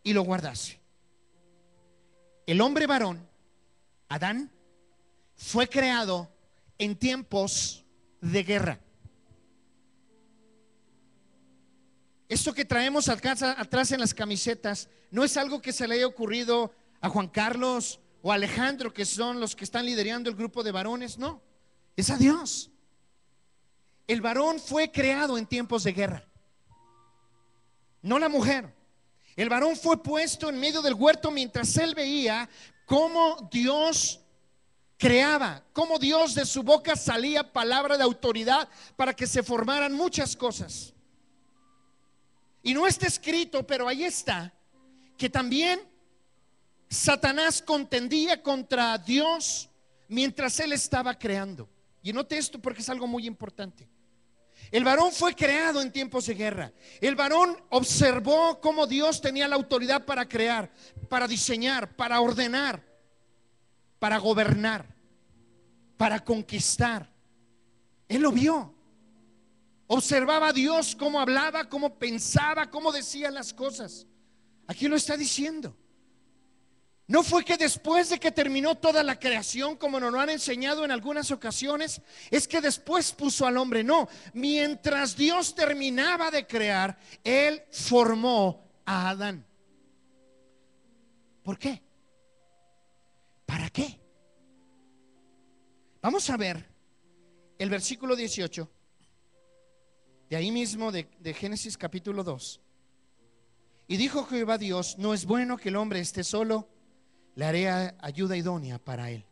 y lo guardase. El hombre varón, Adán, fue creado en tiempos de guerra. Esto que traemos atrás en las camisetas no es algo que se le haya ocurrido a Juan Carlos o a Alejandro, que son los que están liderando el grupo de varones. No, es a Dios. El varón fue creado en tiempos de guerra, no la mujer. El varón fue puesto en medio del huerto mientras él veía cómo Dios creaba, cómo Dios de su boca salía palabra de autoridad para que se formaran muchas cosas. Y no está escrito, pero ahí está, que también Satanás contendía contra Dios mientras él estaba creando. Y note esto porque es algo muy importante. El varón fue creado en tiempos de guerra. El varón observó cómo Dios tenía la autoridad para crear, para diseñar, para ordenar, para gobernar, para conquistar. Él lo vio. Observaba a Dios cómo hablaba, cómo pensaba, cómo decía las cosas. Aquí lo está diciendo. No fue que después de que terminó toda la creación, como nos lo han enseñado en algunas ocasiones, es que después puso al hombre. No, mientras Dios terminaba de crear, Él formó a Adán. ¿Por qué? ¿Para qué? Vamos a ver el versículo 18 de ahí mismo de Génesis capítulo 2. Y dijo Jehová Dios: no es bueno que el hombre esté solo, le haré ayuda idónea para él.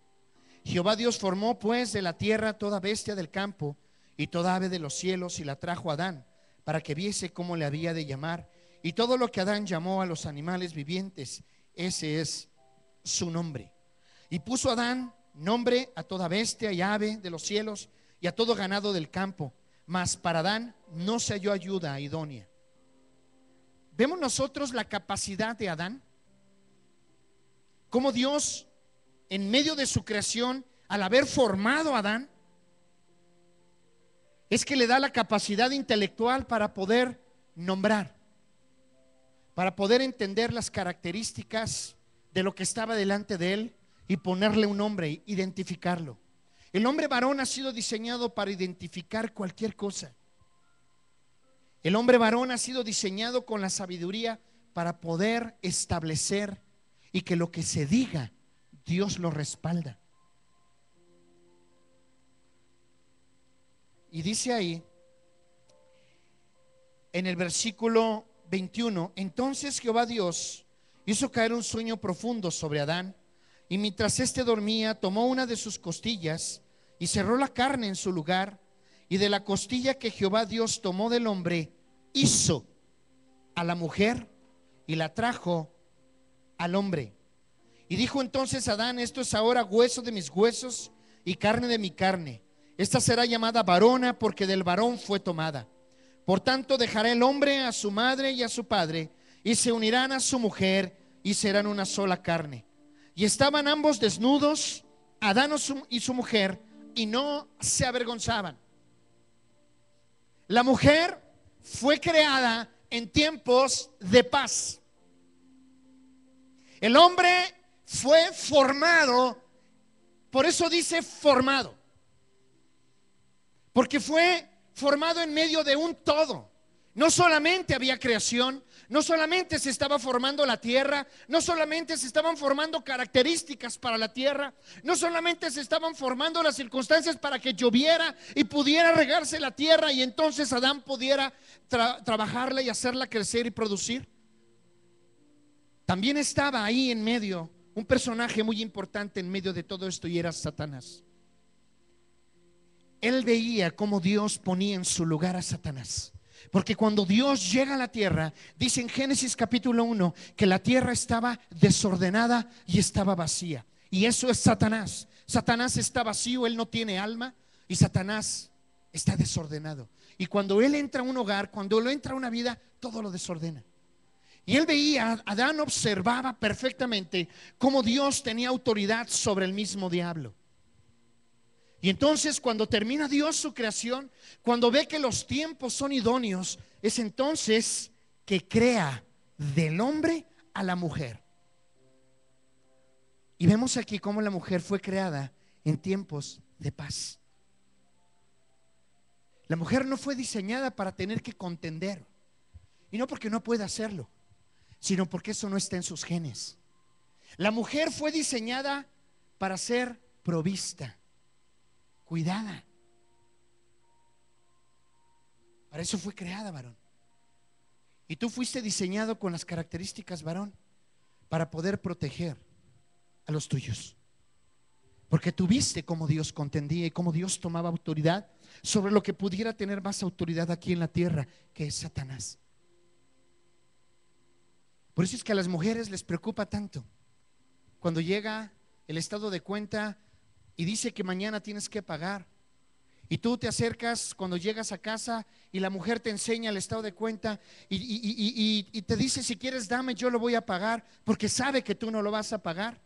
Jehová Dios formó pues de la tierra toda bestia del campo y toda ave de los cielos, y la trajo a Adán para que viese cómo le había de llamar. Y todo lo que Adán llamó a los animales vivientes, ese es su nombre. Y puso Adán nombre a toda bestia y ave de los cielos y a todo ganado del campo. Mas para Adán no se halló ayuda idónea. Vemos nosotros la capacidad de Adán, cómo Dios en medio de su creación, al haber formado a Adán, es que le da la capacidad intelectual para poder nombrar, para poder entender las características de lo que estaba delante de él y ponerle un nombre, identificarlo. El hombre varón ha sido diseñado para identificar cualquier cosa. El hombre varón ha sido diseñado con la sabiduría para poder establecer y que lo que se diga, Dios lo respalda. Y dice ahí en el versículo 21: entonces Jehová Dios hizo caer un sueño profundo sobre Adán, y mientras éste dormía, tomó una de sus costillas y cerró la carne en su lugar, y de la costilla que Jehová Dios tomó del hombre, hizo a la mujer y la trajo al hombre. Y dijo entonces Adán: esto es ahora hueso de mis huesos y carne de mi carne. Esta será llamada varona, porque del varón fue tomada. Por tanto dejará el hombre a su madre y a su padre, y se unirán a su mujer, y serán una sola carne. Y estaban ambos desnudos, Adán y su mujer, y no se avergonzaban. La mujer fue creada en tiempos de paz. El hombre fue formado, por eso dice formado, porque fue formado en medio de un todo. No solamente había creación, no solamente se estaba formando la tierra, no solamente se estaban formando características para la tierra, no solamente se estaban formando las circunstancias para que lloviera y pudiera regarse la tierra y entonces Adán pudiera trabajarla y hacerla crecer y producir. También estaba ahí en medio un personaje muy importante en medio de todo esto, y era Satanás. Él veía cómo Dios ponía en su lugar a Satanás. Porque cuando Dios llega a la tierra, dice en Génesis capítulo 1 que la tierra estaba desordenada y estaba vacía. Y eso es Satanás. Satanás está vacío, él no tiene alma, y Satanás está desordenado. Y cuando él entra a un hogar, cuando él entra a una vida, todo lo desordena. Y él veía, Adán observaba perfectamente cómo Dios tenía autoridad sobre el mismo diablo. Y entonces cuando termina Dios su creación, cuando ve que los tiempos son idóneos, es entonces que crea del hombre a la mujer. Y vemos aquí cómo la mujer fue creada en tiempos de paz. La mujer no fue diseñada para tener que contender, y no porque no pueda hacerlo, sino porque eso no está en sus genes. La mujer fue diseñada para ser provista, cuidada. Para eso fue creada, varón. Y tú fuiste diseñado con las características, varón, para poder proteger a los tuyos. Porque tú viste cómo Dios contendía y cómo Dios tomaba autoridad sobre lo que pudiera tener más autoridad aquí en la tierra, que es Satanás. Por eso es que a las mujeres les preocupa tanto cuando llega el estado de cuenta y dice que mañana tienes que pagar. Y tú te acercas cuando llegas a casa y la mujer te enseña el estado de cuenta y te dice: si quieres dame, yo lo voy a pagar, porque sabe que tú no lo vas a pagar.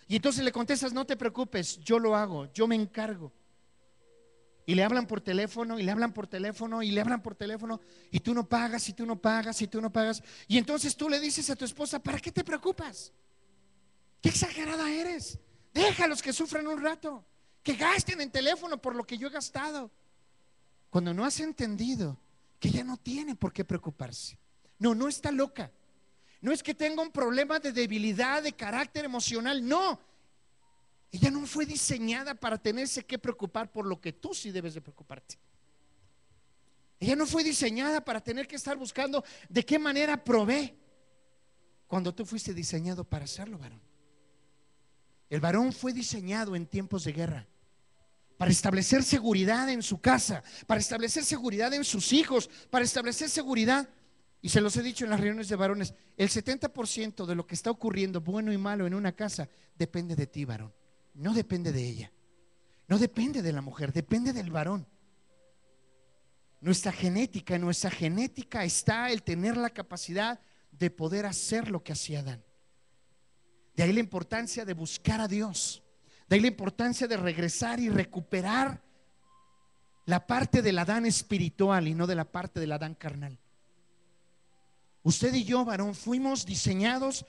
Y entonces le contestas: no te preocupes, yo lo hago, yo me encargo. Y le hablan por teléfono, y le hablan por teléfono, y le hablan por teléfono, y tú no pagas, y tú no pagas, y tú no pagas. Y entonces tú le dices a tu esposa: ¿para qué te preocupas? Qué exagerada eres. Déjalos que sufran un rato, que gasten en teléfono por lo que yo he gastado. Cuando no has entendido que ella no tiene por qué preocuparse. No, no está loca. No es que tenga un problema de debilidad, de carácter emocional. No, ella no fue diseñada para tenerse que preocupar por lo que tú sí debes de preocuparte. Ella no fue diseñada para tener que estar buscando de qué manera provee, cuando tú fuiste diseñado para hacerlo, varón. El varón fue diseñado en tiempos de guerra para establecer seguridad en su casa, para establecer seguridad en sus hijos, para establecer seguridad. Y se los he dicho en las reuniones de varones: el 70% de lo que está ocurriendo, bueno y malo, en una casa depende de ti, varón. No depende de ella, no depende de la mujer, depende del varón. Nuestra genética, en nuestra genética está el tener la capacidad de poder hacer lo que hacía Adán. De ahí la importancia de buscar a Dios. De ahí la importancia de regresar y recuperar la parte del Adán espiritual y no de la parte del Adán carnal. Usted y yo, varón, fuimos diseñados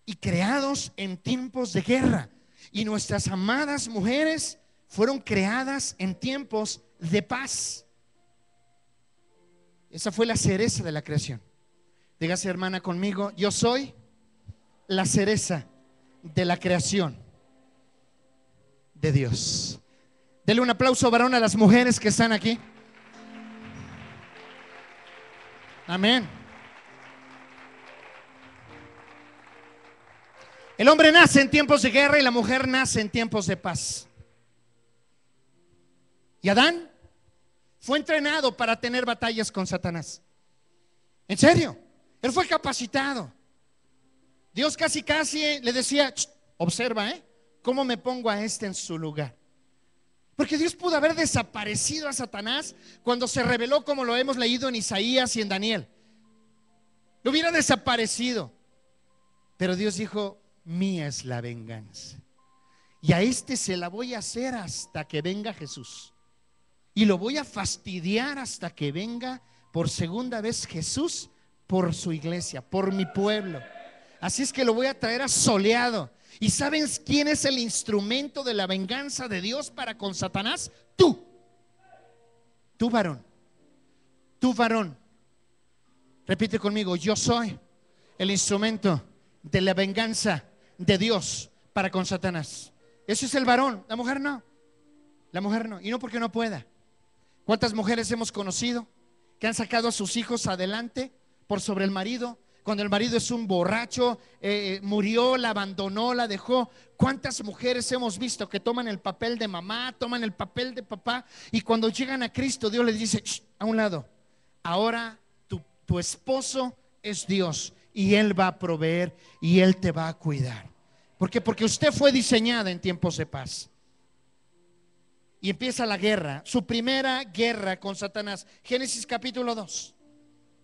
y creados en tiempos de guerra. Y nuestras amadas mujeres fueron creadas en tiempos de paz. Esa fue la cereza de la creación. Dígase, hermana, conmigo: yo soy la cereza de la creación de Dios. Dele un aplauso, varón, a las mujeres que están aquí. Amén. El hombre nace en tiempos de guerra y la mujer nace en tiempos de paz. Y Adán fue entrenado para tener batallas con Satanás. En serio, él fue capacitado. Dios casi le decía: observa, cómo me pongo a este en su lugar. Porque Dios pudo haber desaparecido a Satanás cuando se reveló, como lo hemos leído en Isaías y en Daniel. Lo hubiera desaparecido. Pero Dios dijo: mía es la venganza, y a este se la voy a hacer hasta que venga Jesús, y lo voy a fastidiar hasta que venga por segunda vez Jesús por su iglesia, por mi pueblo. Así es que lo voy a traer asoleado. ¿Y saben quién es el instrumento de la venganza de Dios para con Satanás? Tú varón. Tú varón. Repite conmigo: yo soy el instrumento de la venganza de Dios para con Satanás. Eso es el varón. La mujer no. La mujer no. Y no porque no pueda. ¿Cuántas mujeres hemos conocido que han sacado a sus hijos adelante por sobre el marido? Cuando el marido es un borracho, murió, la abandonó, la dejó. ¿Cuántas mujeres hemos visto que toman el papel de mamá, toman el papel de papá, y cuando llegan a Cristo, Dios les dice: a un lado, ahora tu esposo es Dios, y Él va a proveer y Él te va a cuidar? ¿Por qué? Porque usted fue diseñada en tiempos de paz. Y empieza la guerra, su primera guerra con Satanás. Génesis capítulo 2.